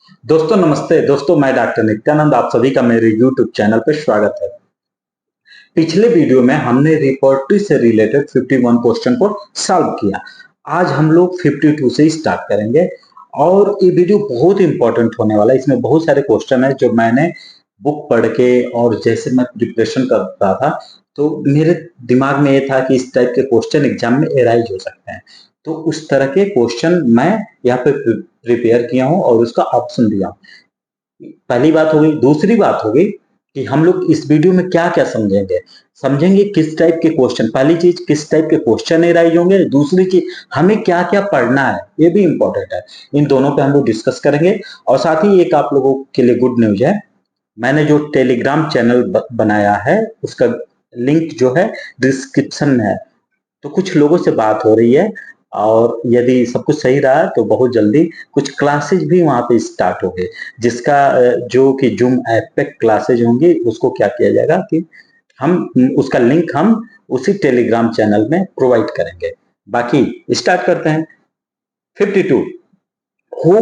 दोस्तों नमस्ते। दोस्तों मैं डॉक्टर नित्यानंद, आप सभी का मेरे YouTube चैनल पर स्वागत है। पिछले वीडियो में हमने रिपोर्टरी से रिलेटेड 51 क्वेश्चन को सॉल्व किया। आज हम लोग 52 से स्टार्ट करेंगे और ये वीडियो बहुत इंपॉर्टेंट होने वाला है। इसमें बहुत सारे क्वेश्चन है जो मैंने बुक पढ़ के और जैसे मैं प्रिपरेशन कर रहा था तो मेरे दिमाग में ये था कि इस टाइप के क्वेश्चन एग्जाम में एराइज हो सकते हैं। तो उस तरह के क्वेश्चन मैं यहाँ पे प्रिपेयर किया हूँ और उसका ऑप्शन दिया हूँ। पहली बात हो गई। दूसरी बात हो गई कि हम लोग इस वीडियो में क्या क्या समझेंगे। समझेंगे किस टाइप के क्वेश्चन, पहली चीज किस टाइप के क्वेश्चन एराइज होंगे, दूसरी चीज हमें क्या क्या पढ़ना है, ये भी इंपॉर्टेंट है। इन दोनों पे हम लोग डिस्कस करेंगे। और साथ ही एक आप लोगों के लिए गुड न्यूज है, मैंने जो टेलीग्राम चैनल बनाया है उसका लिंक जो है डिस्क्रिप्शन में है। तो कुछ लोगों से बात हो रही है और यदि सब कुछ सही रहा तो बहुत जल्दी कुछ क्लासेज भी वहां पे स्टार्ट होंगे, जिसका जो कि जूम ऐप पे क्लासेज होंगी उसको क्या किया जाएगा कि हम उसका लिंक हम उसी टेलीग्राम चैनल में प्रोवाइड करेंगे। बाकी स्टार्ट करते हैं। 52, who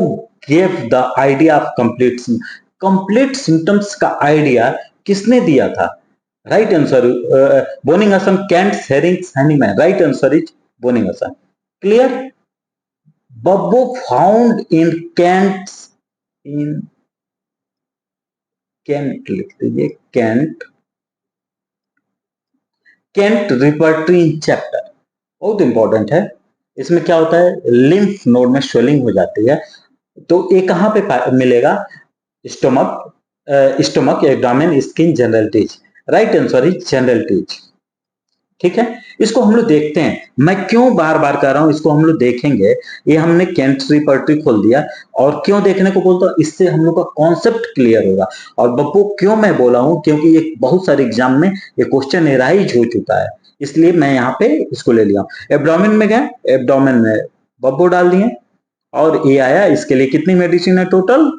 gave the idea of complete symptoms का आइडिया किसने दिया था? Right answer Boenninghausen, Kent's, Hering's, Hahnemann. Right answer is Boenninghausen. Clear? बब्बो found in Kent's, in Kent लिख दीजिए, Kent, Kent repertory in chapter. बहुत इंपॉर्टेंट है। इसमें क्या होता है, लिम्फ नोड में स्वेलिंग हो जाती है। तो ये कहां पे मिलेगा? Stomach, stomach, abdomen, skin, general teach. Right answer is general teach. ठीक है, इसको हम लोग देखते हैं। मैं क्यों बार बार कर रहा हूं, इसको हम लोग देखेंगे। ये हमने कैंट रिपर्टरी खोल दिया और क्यों देखने को बोलता हूं, इससे हम लोग का कॉन्सेप्ट क्लियर होगा। और बब्बू क्यों मैं बोला हूं, क्योंकि ये बहुत सारे एग्जाम में ये क्वेश्चन एराइज हो चुका है, इसलिए मैं यहाँ पे इसको ले लिया। एब्डोमेन में गए, एब्डोमेन में बब्बू डाल दिए और ये आया। इसके लिए कितनी मेडिसिन है टोटल?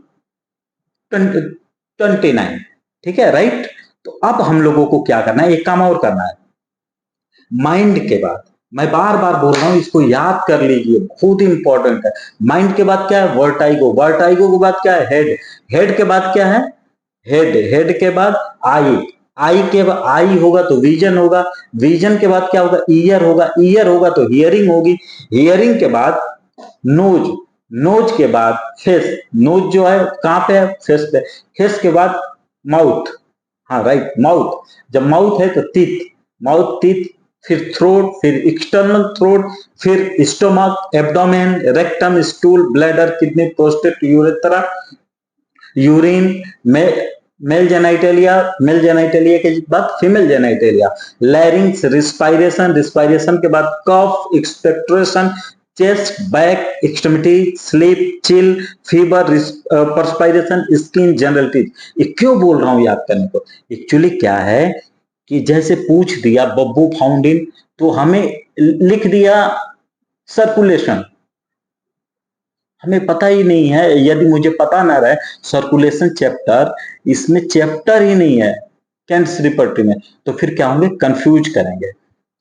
29। ठीक है, राइट। तो अब हम लोगों को क्या करना है, एक काम और करना है। माइंड के बाद, मैं बार बार बोल रहा हूं, इसको याद कर लीजिए, बहुत इंपॉर्टेंट है। माइंड के बाद क्या है? वर्टाइगो। वर्टाइगो के बाद क्या है? हेड। हेड के बाद क्या है? हेड। हेड के बाद आई। आई के बाद आई होगा तो विजन होगा। विजन के बाद क्या होगा? ईयर होगा। ईयर होगा तो हियरिंग होगी। हियरिंग के बाद नोज। नोज के बाद फेस। नोज जो है कहां पे है? फेस पे। फेस के बाद माउथ। हाँ राइट, माउथ। जब माउथ है तो टीथ। माउथ, टीथ, फिर थ्रोट, फिर एक्सटर्नल थ्रोट, फिर stomach, abdomen, rectum, stool, bladder, kidney, prostate, urethra, urine, male genitalia, male genitalia के बाद female genitalia, larynx, respiration, respiration के बाद cough, expectoration, chest, back, extremity, sleep, chill, fever, perspiration, skin, general teeth. ये क्यों बोल रहा हूं याद करने को? एक्चुअली क्या है कि जैसे पूछ दिया बब्बू फाउंडिन तो हमें लिख दिया सर्कुलेशन। हमें पता ही नहीं है। यदि मुझे पता ना रहे सर्कुलेशन चैप्टर, इसमें चैप्टर ही नहीं है कैंट्स रिपर्टरी में, तो फिर क्या होंगे? कंफ्यूज करेंगे।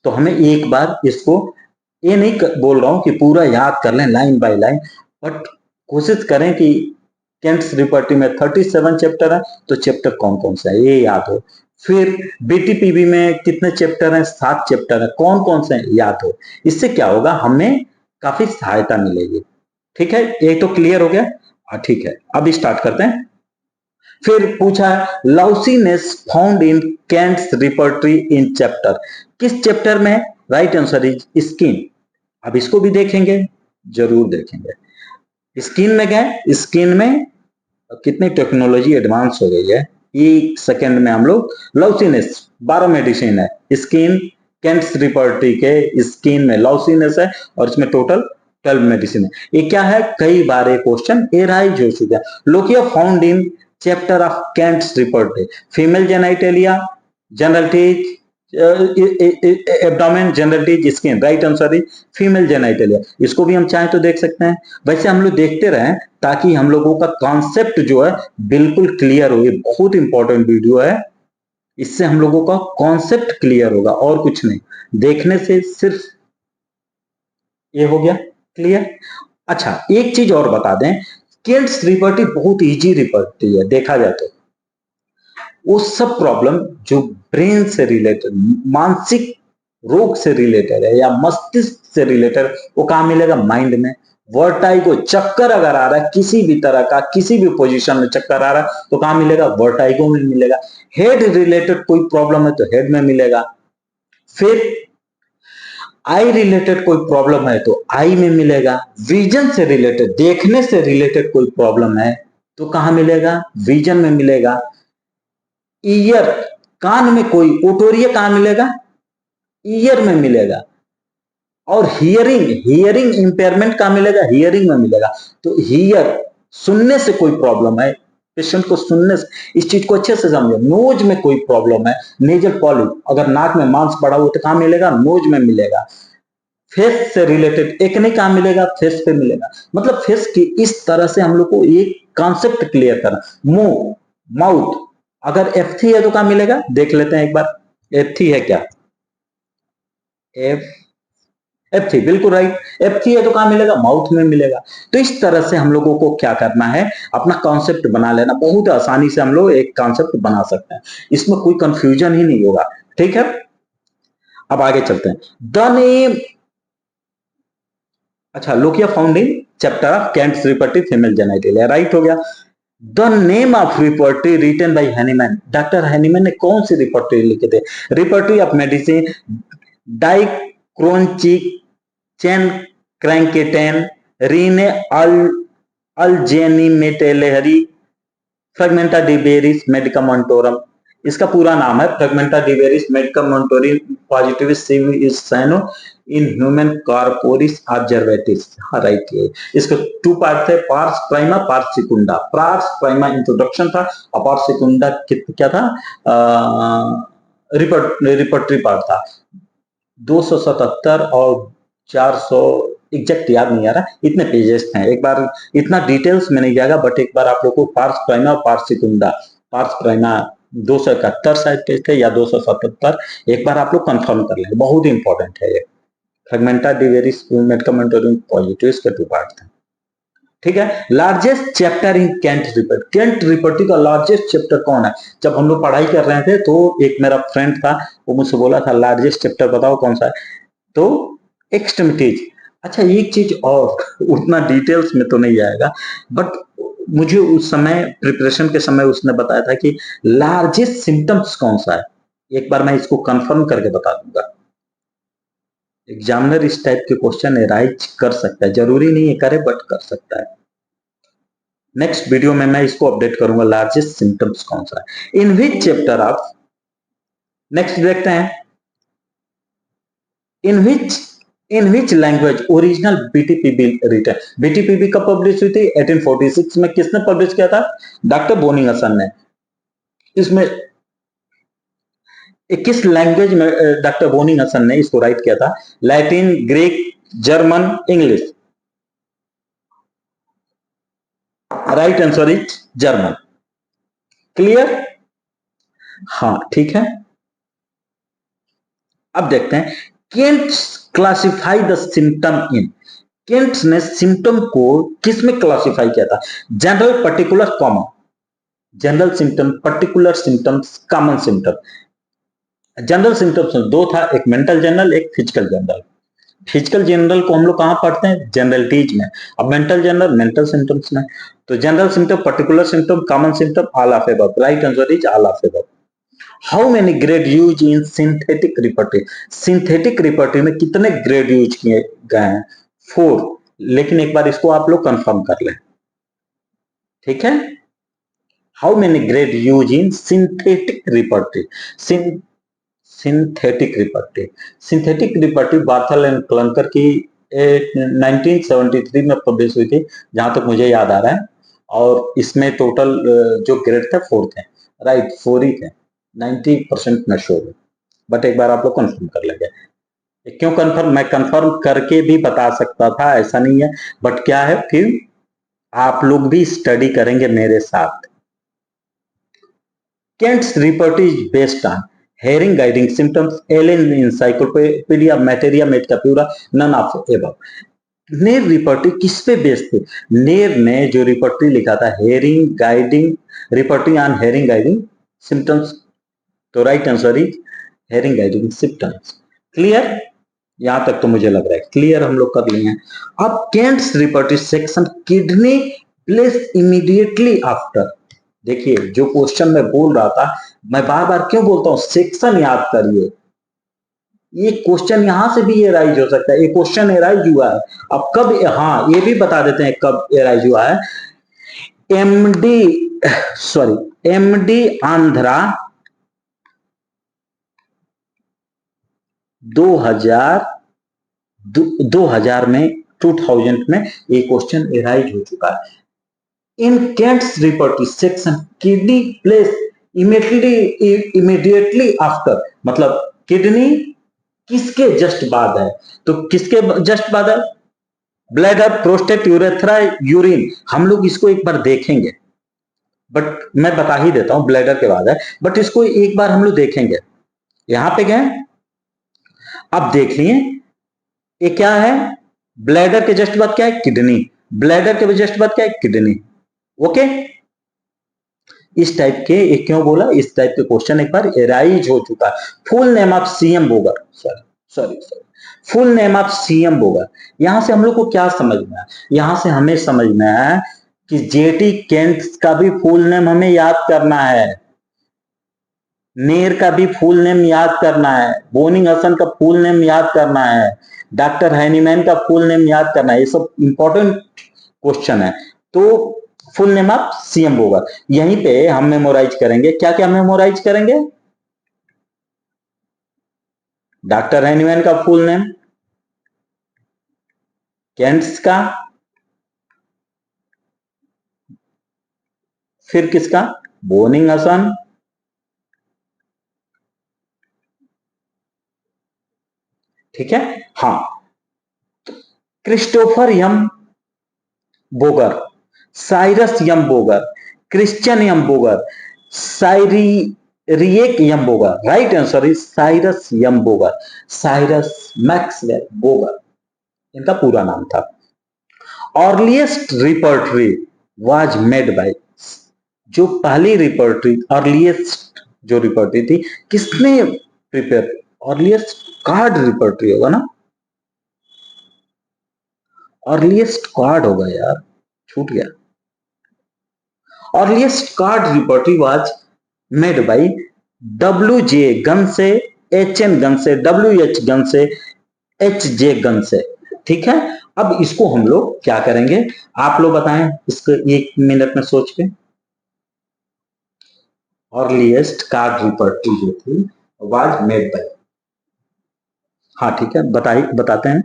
तो हमें एक बार इसको, ये नहीं बोल रहा हूं कि पूरा याद कर लें लाइन बाय लाइन, बट कोशिश करें कि कैंट्स रिपर्टरी में 37 चैप्टर है तो चैप्टर कौन कौन सा है ये याद हो। फिर बीटीपीबी में कितने चैप्टर हैं? 7 चैप्टर है, कौन कौन से याद हो। इससे क्या होगा, हमें काफी सहायता मिलेगी। ठीक है, ये तो क्लियर हो गया। ठीक है, अब स्टार्ट करते हैं। फिर पूछा lousiness found in Kent's repertory in chapter. किस चैप्टर में? Right answer is skin. अब इसको भी देखेंगे, जरूर देखेंगे। स्किन में गए, स्किन में कितनी टेक्नोलॉजी एडवांस हो गई है। एक सेकंड में हम लोग लाउसीनेस 12 मेडिसिन है स्किन, कैंट्स रिपर्टरी के स्किन में लाउसीनेस है और इसमें टोटल 12 मेडिसिन है। ये क्या है? कई बार ये क्वेश्चन एराइज हो चुका है। Lochia found in chapter of cantts repertory, female genitalia, general teach, abdomen, general teach, skin. Right answer is female genitalia. इसको भी हम चाहें तो देख सकते हैं। वैसे हम लोग देखते रहें ताकि हम लोगों का कॉन्सेप्ट जो है बिल्कुल क्लियर हो। ये बहुत इंपॉर्टेंट वीडियो है, इससे हम लोगों का कॉन्सेप्ट क्लियर होगा और कुछ नहीं। देखने से सिर्फ ये हो गया क्लियर। अच्छा, एक चीज और बता दें केंट्स रिपर्टी बहुत इजी रिपर्टी है देखा जाए तो। वो सब प्रॉब्लम जो ब्रेन से रिलेटेड, मानसिक रोग से रिलेटेड है या मस्तिष्क से रिलेटेड, वो कहां मिलेगा? माइंड में। वर्टाइगो, चक्कर अगर आ रहा है किसी भी तरह का, किसी भी पोजीशन में चक्कर आ रहा है तो कहां मिलेगा? वर्टाइगो में मिलेगा। हेड रिलेटेड कोई प्रॉब्लम है तो हेड में मिलेगा। फिर आई रिलेटेड कोई प्रॉब्लम है तो आई में मिलेगा। विजन से रिलेटेड, देखने से रिलेटेड कोई प्रॉब्लम है तो कहां मिलेगा? विजन में मिलेगा। ईयर, कान में कोई ओटोरिया कहां मिलेगा? ईयर में मिलेगा। और हियरिंग, हियरिंग इंपेयरमेंट कहां मिलेगा? हियरिंग में मिलेगा। तो हियर, सुनने से कोई प्रॉब्लम है, पेशेंट को सुनने से, इस चीज को अच्छे से समझो। नोज में कोई प्रॉब्लम है, नेजल पॉलिप, अगर नाक में मांस पड़ा हो तो कहां मिलेगा? नोज में मिलेगा। फेस से रिलेटेड एक्ने कहां मिलेगा? फेस पे मिलेगा। मतलब फेस की इस तरह से हम लोग को एक कॉन्सेप्ट क्लियर करना। मुंह, माउथ, अगर F3 है तो कहां मिलेगा? देख लेते हैं एक बार, F3 है क्या? F3 बिल्कुल राइट। F3 है तो कहां मिलेगा? माउथ में मिलेगा। तो इस तरह से हम लोगों को क्या करना है? अपना कॉन्सेप्ट बना लेना। बहुत आसानी से हम लोग एक कॉन्सेप्ट बना सकते हैं, इसमें कोई कंफ्यूजन ही नहीं होगा। ठीक है, अब आगे चलते हैं। द नेम, अच्छा, lochia found in chapter of Kent's repertory female genitalia, right हो गया। The name of repertory written by Hahnemann, doctor Hahnemann ने कौन सी रिपर्टी लिखे थे? रिपर्टी ऑफ मेडिसिन डाइक्रोनचिक चैन क्रैंकेटेन रीने अल्जेनिमेटेलहरी फ्रेगमेंटा डिबेरिस मेडिकामेंटोरम। इसका पूरा नाम है फ्रेगमेंटा डिबेरिस मेडिकामेंटोरिम पॉजिटिविस सिविस सैनो इन ह्यूमन कॉर्पोरिस ऑब्जर्वेटिस। हाँ राइट, ये इसके टू पार्ट थे, पार्स प्राइमा पार्स सेकुंडा। पार्स प्राइमा इंट्रोडक्शन था और पार्स सेकुंडा क्या था? रिपर्टरी पार्ट था। 277 और 400 एग्जैक्ट याद नहीं आ रहा, इतने पेजेस थे। एक बार इतना डिटेल्स में नहीं जाएगा, बट एक बार आप लोग को पार्स प्राइमा और पार्स सेकुंडा, पार्स प्राइमा 271 शायद पेज थे या 277, एक बार आप लोग कंफर्म कर लेंगे, बहुत इंपॉर्टेंट है ये। फ्रेगमेंटा डिवेरिस मेडिकामेंटोरियम पॉजिटिव्स के टू पार्ट थे। ठीक है, largest chapter in Kent repertory, Kent repertory का लार्जेस्ट चैप्टर कौन है? जब हम लोग पढ़ाई कर रहे थे तो एक मेरा फ्रेंड था, वो मुझसे बोला था लार्जेस्ट चैप्टर बताओ कौन सा है, तो एक्सट्रीमिटीज। अच्छा, एक चीज और, उतना डिटेल्स में तो नहीं आएगा, बट मुझे उस समय प्रिपरेशन के समय उसने बताया था कि लार्जेस्ट सिम्टम्स कौन सा है। एक बार मैं इसको कंफर्म करके बता दूंगा। एग्जामिनर इस टाइप के क्वेश्चन राइज कर सकता है, जरूरी नहीं है करे, बट कर सकता है। नेक्स्ट वीडियो में मैं इसको अपडेट करूंगा, लार्जेस्ट सिम्टम्स कौन सा है, इन विच चैप्टर ऑफ। नेक्स्ट देखते हैं, इन विच लैंग्वेज ओरिजिनल बीटीपीबी रिटन। बीटीपीबी कब पब्लिश हुई थी? 1846 में। किसने पब्लिश किया था? डॉक्टर बोनिंगसन ने। इसमें किस लैंग्वेज में डॉक्टर बोनिंगसन ने इसको राइट किया था? Latin, Greek, German, English. Right answer is German. Clear? हाँ ठीक है, अब देखते हैं, Kant's classify the symptom in. Kant's ने सिम्टम को किस में क्लासिफाई किया था? General, particular, common. General symptom, particular symptoms, common symptom. General symptoms दो था, एक मेंटल जनरल, एक फिजिकल जनरल। फिजिकल जनरल को हम लोग कहां पढ़ते हैं? जनरलिटीज में। अब मेंटल जनरल मेंटल सिम्टम्स में। तो general symptom, particular symptom, common symptom, all of above. Right answer is all of above. How many grade use in synthetic repertory? Synthetic repertory में कितने ग्रेड यूज किए गए हैं? 4। लेकिन एक बार इसको आप लोग कंफर्म कर लें, ठीक है। How many grade use in synthetic repertory? Synthetic repertory, synthetic repertory Barthel and Klunker की 1973 में पब्लिश हुई थी, जहां तक मुझे याद आ रहा है। और इसमें टोटल जो ग्रेड थे 4 थे। राइट, 4 ही थे, 90% में श्योर है, बट एक बार आप लोग कंफर्म कर लेंगे। क्यों कंफर्म? मैं कंफर्म करके भी बता सकता था, ऐसा नहीं है, बट क्या है, फिर आप लोग भी स्टडी करेंगे मेरे साथ। Kent's report is based on hearing guiding symptoms, Allen encyclopedia, materia medica pura, none of above. नेर रिपर्टी किस पे बेस्ड थे? नेर ने जो रिपर्टी लिखा था, Hering guiding, repertory on Hering guiding symptoms, तो right answer is Hering guiding symptoms. Clear? यहां तक तो मुझे लग रहा है क्लियर हम लोग कर लिए हैं। अब Kent's repertory section kidney place immediately after. देखिए जो क्वेश्चन मैं बोल रहा था, मैं बार बार क्यों बोलता हूं सेक्शन याद करिए, ये क्वेश्चन यहां से भी एराइज हो सकता है, ये क्वेश्चन एराइज हुआ है। अब कब, हाँ ये भी बता देते हैं कब एराइज हुआ है। एमडी, सॉरी, एमडी आंध्रा 2000 2000 में, 2000 में ये क्वेश्चन एराइज हो चुका है। In Kent's repertory section kidney place immediately after, मतलब किडनी किसके जस्ट बाद है? तो किसके जस्ट बाद है? Bladder, prostate, urethra, urine. हम लोग इसको एक बार देखेंगे, बट मैं बता ही देता हूं ब्लैडर के बाद है, बट इसको एक बार हम लोग देखेंगे। यहां पे गए, अब देख लिए ये क्या है, ब्लैडर के जस्ट बाद क्या है? किडनी। ब्लैडर के जस्ट बाद क्या है? किडनी। ओके, इस टाइप के, ये क्यों बोला, इस टाइप के क्वेश्चन एक बार एराइज हो चुका है। Full name of CM Bogar, sorry sorry sorry, full name of CM Bogar. यहां से हम लोग को क्या समझना है? यहां से हमें समझना है कि जेटी केंट का भी फुल नेम हमें याद करना है, नेर का भी फुल नेम याद करना है, बोनिंग हसन का फुल नेम याद करना है, डॉक्टर हैनीमैन का फुल नेम याद करना है। ये सब इंपॉर्टेंट क्वेश्चन है। तो full name of CM Boger, यहीं पे हम मेमोराइज करेंगे। क्या क्या मेमोराइज करेंगे? डॉक्टर हैनीमैन का फुल नेम, केंट्स का, फिर किसका? बोनिंग हसन, ठीक है। हाँ, Christopher M Boger, Cyrus M Boger, Christian M Boger, Cyriac M Boger. Right answer is Cyrus M Boger, Cyrus Maxwell Boger इनका पूरा नाम था। Earliest repertory was made by, जो पहली रिपर्टरी, अर्लीस्ट जो रिपर्टरी थी, किसने प्रिपेयर? अर्लीस्ट कार्ड रिपर्टरी होगा ना, अर्लीस्ट कार्ड होगा यार, छूट गया। Earliest card repertory was made by W J gun से, एच एन गन से, डब्ल्यू एच गन से, एच जे गन से, ठीक है। अब इसको हम लोग क्या करेंगे, आप लोग बताएं इसको 1 मिनट में सोच के। अर्लीस्ट कार्ड रिपर्टरी जो थी वाज मेड बाय, हाँ ठीक है, बताते हैं।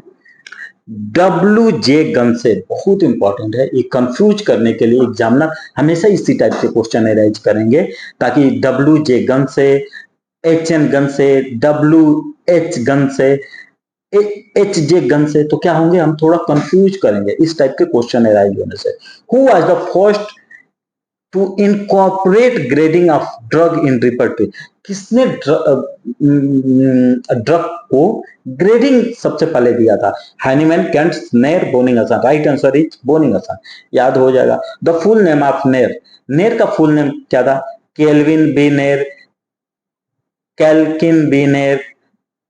डब्ल्यू जे गन से, बहुत इंपॉर्टेंट है ये, कंफ्यूज करने के लिए एग्जामिनर हमेशा इसी टाइप के क्वेश्चन अरेंज करेंगे, ताकि डब्ल्यू जे गन से, एच एन गन से, डब्ल्यू एच गन से, एच जे गन से, तो क्या होंगे, हम थोड़ा कंफ्यूज करेंगे इस टाइप के क्वेश्चन अराइज होने से। Who was the first to incorporate grading of drug in repertory, किसने ड्रग को ग्रेडिंग सबसे पहले दिया था? Hahnemann, Kent, Knerr, Boenninghausen. Right answer is Boenninghausen, याद हो जाएगा। The full name of Knerr, Knerr का फुल नेम क्या था? Kelvin B Knerr, Calkin B Knerr,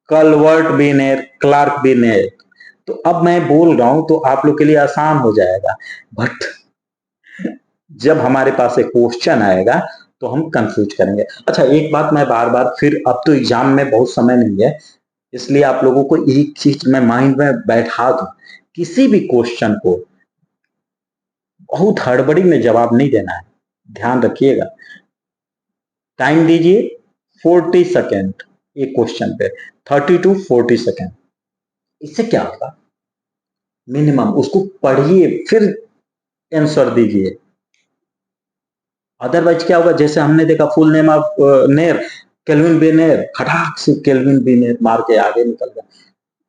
Calvert B Knerr, Clark B Knerr. तो अब मैं बोल रहा हूं तो आप लोग के लिए आसान हो जाएगा, बट जब हमारे पास एक क्वेश्चन आएगा तो हम कंफ्यूज करेंगे। अच्छा एक बात मैं बार बार फिर, अब तो एग्जाम में बहुत समय नहीं है, इसलिए आप लोगों को एक चीज मैं माइंड में बैठा दूं, किसी भी क्वेश्चन को बहुत हड़बड़ी में जवाब नहीं देना है, ध्यान रखिएगा। टाइम दीजिए 40 सेकेंड एक क्वेश्चन पे, 30 to 40 सेकेंड। इससे क्या होगा, मिनिमम उसको पढ़िए फिर आंसर दीजिए। अदरवाइज क्या होगा, जैसे हमने देखा full name of Knerr, Calvin B Knerr, खटाक से केल्विन बी नेर मार के आगे निकल गया।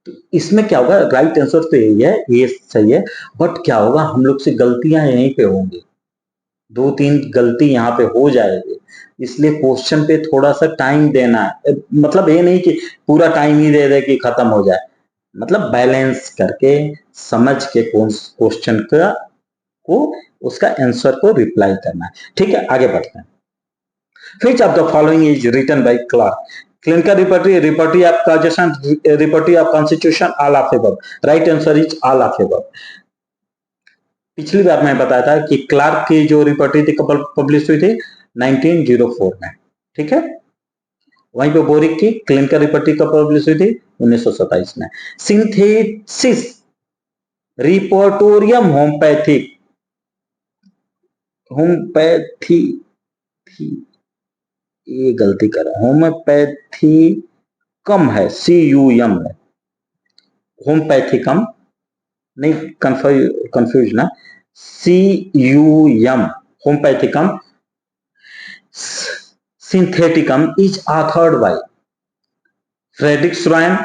तो इसमें क्या होगा, राइट आंसर तो यही है, ये सही है, बट क्या होगा, हम लोग से गलतियां यहीं पे होंगी, 2-3 गलती यहाँ पे हो जाएगी, इसलिए क्वेश्चन पे थोड़ा सा टाइम देना है। मतलब ये नहीं कि पूरा टाइम ही दे दे कि खत्म हो जाए, मतलब बैलेंस करके समझ के क्वेश्चन का को उसका आंसर को रिप्लाई करना है। ठीक है, आगे बढ़ते हैं। Which of the following is written by Clark? Clinical repertory, repertory of causation, repertory of constitution, all of above. Right answer is all of above. पिछली बार मैं बताया था कि क्लार्क की जो रिपर्टरी थी कब पब्लिश हुई थी 1904 में। ठीक है, वहीं पे बोरिक की क्लिनिकल रिपर्टरी कब पब्लिश हुई थी 1927 में। सिंथेसिस रिपोर्टोरियम होम्योपैथिक होम्योपैथी ये गलती कर रहा है, होम्योपैथी कम है CUM है, होम्योपैथिकम नहीं, कंफ्यूज ना, CUM होम्योपैथिकम syntheticum is authored by Frederick Swain,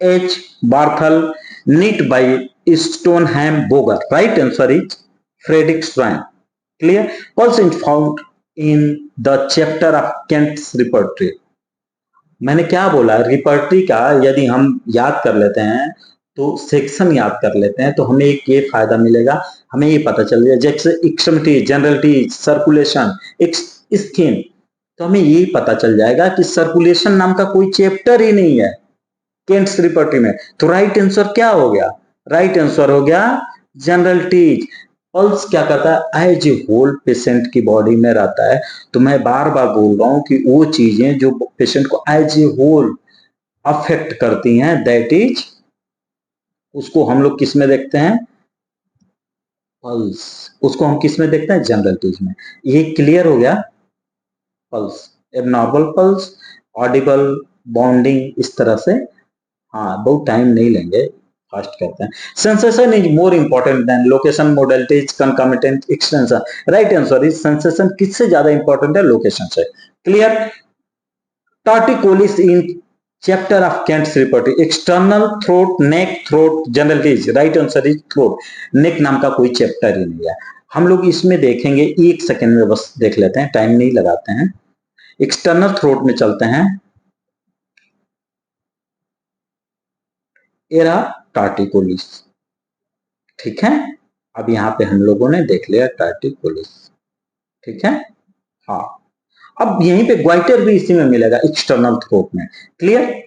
H. Barthel, knit by Stoneham Boger. Right answer is Frederick Swain. Clear? Also found in the chapter of Kent's repertory. मैंने क्या बोला, रिपर्टरी का यदि हम याद कर लेते हैं तो सेक्शन याद कर लेते हैं तो हमें एक ये फायदा मिलेगा, हमें ये पता चल जाएगा जैसे एक्सट्रीमिटी, जनरलिटी, सर्कुलेशन, स्किन, तो हमें ये पता चल जाएगा कि सर्कुलेशन नाम का कोई चैप्टर ही नहीं है केंट्स रिपर्टरी में। तो राइट आंसर क्या हो गया, राइट आंसर हो गया जनरलिटीज। पल्स क्या करता है, एज ए होल पेशेंट की बॉडी में रहता है। तो मैं बार बार बोल रहा हूं कि वो चीजें जो पेशेंट को एज ए होल अफेक्ट करती हैं, दैट इज, उसको हम लोग किस में देखते हैं, पल्स, उसको हम किस में देखते हैं, जनरलिटीज में। ये क्लियर हो गया। Pulse, abnormal pulse, Audible, bonding, इस तरह से। हाँ, बहुत टाइम नहीं लेंगे, फास्ट करते हैं। Sensation is more important than location, modalities, concomitant, extension. Right answer is sensation किससे ज्यादा इंपॉर्टेंट है, लोकेशन से। Clear? Torticollis in chapter of Kent's repertory, external throat, neck, throat, generalities. Right answer is throat. Neck नाम का कोई chapter ही नहीं है। हम लोग इसमें देखेंगे, एक सेकेंड में बस देख लेते हैं, टाइम नहीं लगाते हैं। एक्सटर्नल थ्रोट में चलते हैं, एरा टार्टिकोलिस। ठीक है, अब यहां पे हम लोगों ने देख लिया टार्टिकोलिस। ठीक है, हाँ, अब यहीं पे ग्वाइटर भी इसी में मिलेगा, एक्सटर्नल थ्रोट में। Clear?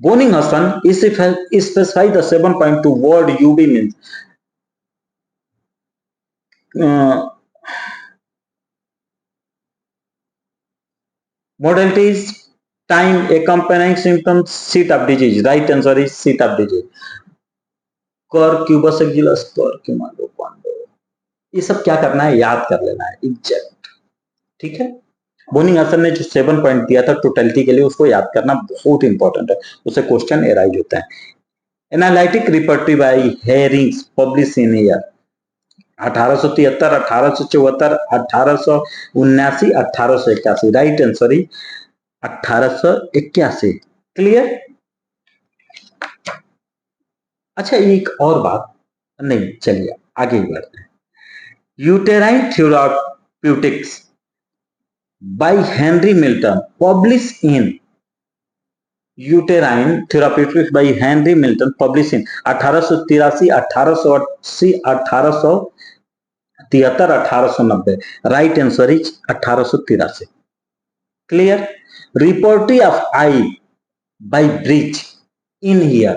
Bonning-Hassan specify the 7.2 word UV means. Modalities, time, accompanying symptoms, seat of disease. Right answer is seat of disease. कर, क्यूबस एक्जिलस, कर, क्यूमांडो, क्वांडो, ये सब क्या करना है, याद कर लेना है एग्जैक्ट। ठीक है, बोनिंग-हसन ने जो 7 पॉइंट दिया था टोटलिटी के लिए, उसको याद करना बहुत इंपॉर्टेंट है, उससे क्वेश्चन एराइज होता है। Analytic repertory by Hering's, publish in year 1873, 1874, 1879, 1881। Right answer is 1881। Clear? अच्छा, एक और बात, नहीं चलिए आगे बढ़ते हैं। Uterine therapeutics by Henry Milton, publish in, uterine therapeutics by Henry Milton, publish in 1883, 1880, 1873, 1890। Right answer is 1883। Clear? Repertory of eye by Bridge in year,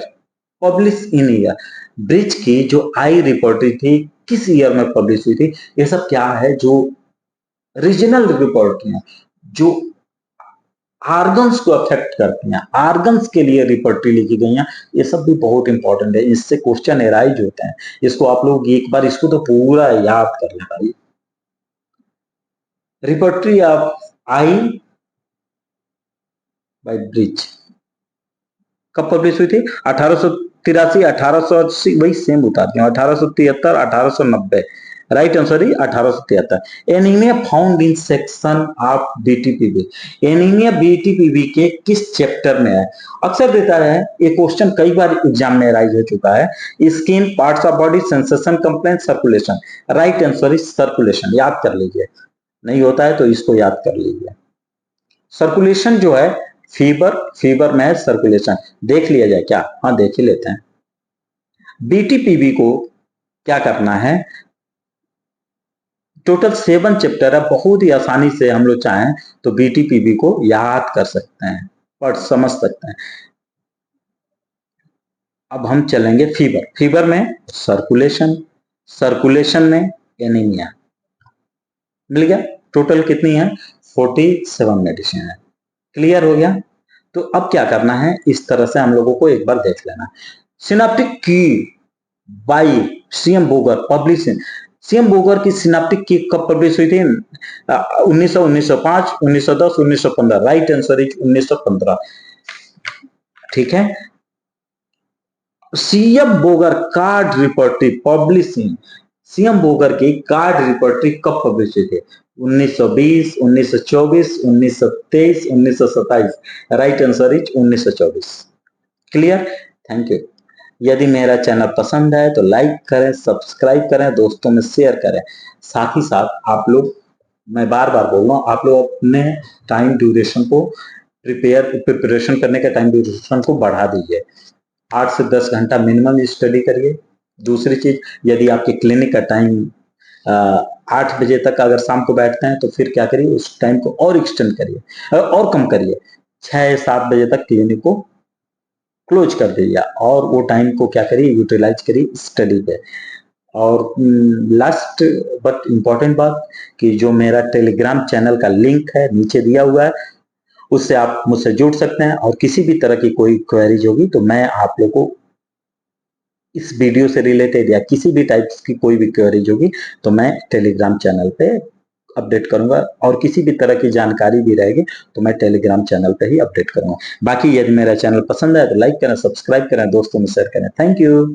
publish in year. Bridge की जो आई रिपोर्टरी थी किस ईयर में publish हुई थी, ये सब क्या है, जो रीजनल रिपोर्ट हैं, जो आर्गन्स को अफेक्ट करती हैं, आर्गन्स के लिए रिपोर्टरी लिखी गई हैं, ये सब भी बहुत इंपॉर्टेंट है, इससे क्वेश्चन एराइज होते हैं। इसको आप लोग एक बार इसको तो पूरा याद कर लें भाई। Repertory of eye by Bridge कब पब्लिश हुई थी, 1883, 1880, वही सेम उतारती हूँ, 1873, 1890। राइट आंसर ही 1873। Anaemia found in section of BTPB, anaemia BTPB के किस चैप्टर में है। अक्सर देता है ये क्वेश्चन, कई बार एग्जाम में राइज हो चुका है। Skin, parts of body, sensation, complaint, circulation. Right answer is circulation. याद कर लीजिए, नहीं होता है तो इसको याद कर लीजिए। सर्कुलेशन जो है फीवर, फीवर में है सर्कुलेशन, देख लिया जाए क्या? हाँ देख ही लेते हैं। बीटीपीवी को क्या करना है, टोटल 7 चैप्टर है, बहुत ही आसानी से हम लोग चाहें तो बीटीपीवी को याद कर सकते हैं, पढ़ समझ सकते हैं। अब हम चलेंगे फीवर, फीवर में सर्कुलेशन, सर्कुलेशन में एनीमिया, मिल गया। टोटल कितनी है? 47 मेडिसिन है। क्लियर हो गया? तो अब क्या करना है, इस तरह से हम लोगों को एक बार देख लेना। सिनेप्टिक की by CM Bogar publishing, CM Bogar की सिनेप्टिक की कब पब्लिश हुई थी? 1900, 1905, 1910, 1915। Right answer is 1915। ठीक है। CM Bogar card repertory publishing, CM Bogar की कार्ड रिपोर्टरी कब पब्लिश हुई थी? 1920, 1924, 1923, 1927। Right answer is 1924। Clear? Thank you. यदि मेरा चैनल पसंद है तो लाइक करें, सब्सक्राइब करें, दोस्तों में शेयर करें। साथ ही साथ आप लोग, मैं बार बार बोल रहा हूँ, आप लोग अपने टाइम ड्यूरेशन को प्रिपरेशन करने के टाइम ड्यूरेशन को बढ़ा दीजिए। 8 से 10 घंटा मिनिमम स्टडी करिए। दूसरी चीज, यदि आपके क्लिनिक का टाइम 8 बजे तक अगर शाम को बैठते हैं तो फिर क्या करिए, उस टाइम को और एक्सटेंड करिए और कम करिए। 6-7 बजे तक क्लिनिक को क्लोज कर दीजिए और वो टाइम को क्या करिए, यूटिलाइज करिए स्टडी पे। और लास्ट बट इम्पॉर्टेंट बात कि जो मेरा टेलीग्राम चैनल का लिंक है नीचे दिया हुआ है, उससे आप मुझसे जुड़ सकते हैं और किसी भी तरह की कोई क्वेरीज होगी तो मैं आप लोगों को इस वीडियो से रिलेटेड या किसी भी टाइप की कोई भी क्वेरीज होगी तो मैं टेलीग्राम चैनल पे अपडेट करूंगा, और किसी भी तरह की जानकारी भी रहेगी तो मैं टेलीग्राम चैनल पे ही अपडेट करूंगा। बाकी यदि मेरा चैनल पसंद है तो लाइक करें, सब्सक्राइब करें, दोस्तों में शेयर करें। Thank you.